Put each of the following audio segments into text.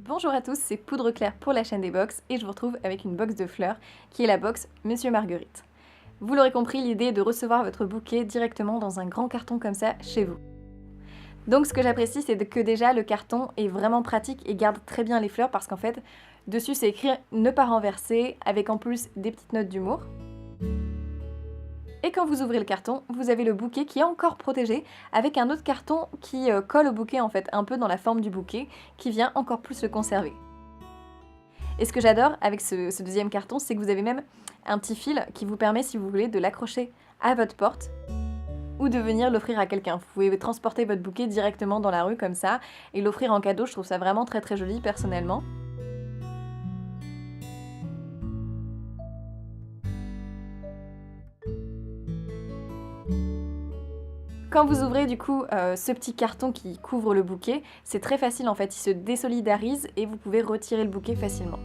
Bonjour à tous, c'est Poudre Claire pour la chaîne des box et je vous retrouve avec une box de fleurs qui est la box Monsieur Marguerite. Vous l'aurez compris, l'idée est de recevoir votre bouquet directement dans un grand carton comme ça chez vous. Donc ce que j'apprécie, c'est que déjà le carton est vraiment pratique et garde très bien les fleurs parce qu'en fait dessus c'est écrit ne pas renverser avec en plus des petites notes d'humour. Et quand vous ouvrez le carton, vous avez le bouquet qui est encore protégé avec un autre carton qui colle au bouquet en fait, un peu dans la forme du bouquet, qui vient encore plus le conserver. Et ce que j'adore avec ce deuxième carton, c'est que vous avez même un petit fil qui vous permet, si vous voulez, de l'accrocher à votre porte ou de venir l'offrir à quelqu'un. Vous pouvez transporter votre bouquet directement dans la rue comme ça et l'offrir en cadeau. Je trouve ça vraiment très joli personnellement. Quand vous ouvrez du coup ce petit carton qui couvre le bouquet, c'est très facile en fait, il se désolidarise et vous pouvez retirer le bouquet facilement.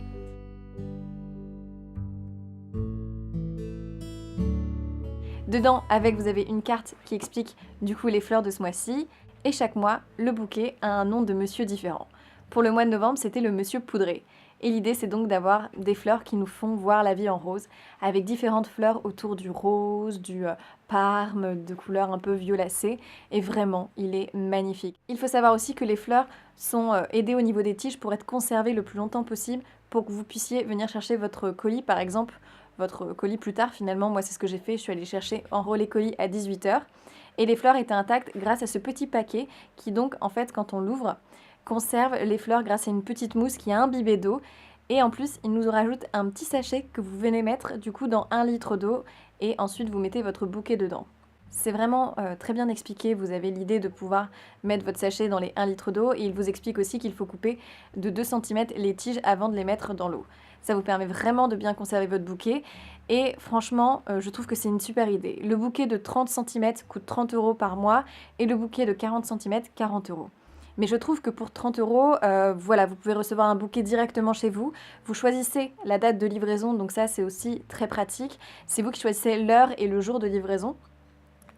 Dedans, vous avez une carte qui explique du coup les fleurs de ce mois-ci, et chaque mois, le bouquet a un nom de monsieur différent. Pour le mois de novembre, c'était le monsieur poudré. Et l'idée, c'est donc d'avoir des fleurs qui nous font voir la vie en rose, avec différentes fleurs autour du rose, du parme, de couleurs un peu violacées. Et vraiment, il est magnifique. Il faut savoir aussi que les fleurs sont aidées au niveau des tiges pour être conservées le plus longtemps possible, pour que vous puissiez venir chercher votre colis, par exemple, votre colis plus tard. Finalement, moi, c'est ce que j'ai fait. Je suis allée chercher enrôler colis à 18 h. Et les fleurs étaient intactes grâce à ce petit paquet qui donc, en fait, quand on l'ouvre, conserve les fleurs grâce à une petite mousse qui est imbibée d'eau. Et en plus, il nous rajoute un petit sachet que vous venez mettre du coup dans 1 litre d'eau et ensuite vous mettez votre bouquet dedans. C'est vraiment très bien expliqué, vous avez l'idée de pouvoir mettre votre sachet dans les 1 litre d'eau et il vous explique aussi qu'il faut couper de 2 cm les tiges avant de les mettre dans l'eau. Ça vous permet vraiment de bien conserver votre bouquet et franchement, je trouve que c'est une super idée. Le bouquet de 30 cm coûte 30 € par mois et le bouquet de 40 cm, 40 €. Mais je trouve que pour 30 €, voilà, vous pouvez recevoir un bouquet directement chez vous. Vous choisissez la date de livraison, donc ça c'est aussi très pratique. C'est vous qui choisissez l'heure et le jour de livraison.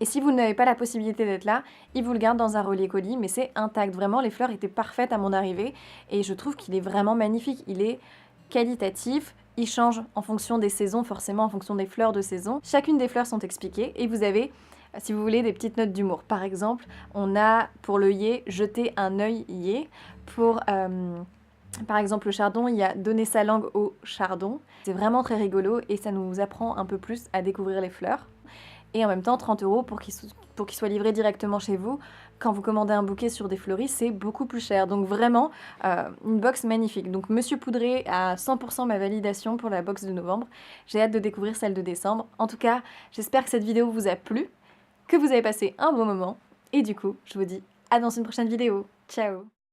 Et si vous n'avez pas la possibilité d'être là, ils vous le gardent dans un relais colis, mais c'est intact. Vraiment, les fleurs étaient parfaites à mon arrivée et je trouve qu'il est vraiment magnifique. Il est qualitatif, il change en fonction des saisons, forcément en fonction des fleurs de saison. Chacune des fleurs sont expliquées et vous avez, si vous voulez, des petites notes d'humour. Par exemple, on a pour le yé, jeter un œil yé. Pour par exemple le chardon, il y a donner sa langue au chardon. C'est vraiment très rigolo et ça nous apprend un peu plus à découvrir les fleurs. Et en même temps 30 € pour qu'il soit livré directement chez vous. Quand vous commandez un bouquet sur des fleuristes, c'est beaucoup plus cher. Donc vraiment, une box magnifique. Donc Monsieur Poudré a 100% ma validation pour la box de novembre. J'ai hâte de découvrir celle de décembre. En tout cas, j'espère que cette vidéo vous a plu, que vous avez passé un bon moment. Et du coup, je vous dis à dans une prochaine vidéo. Ciao!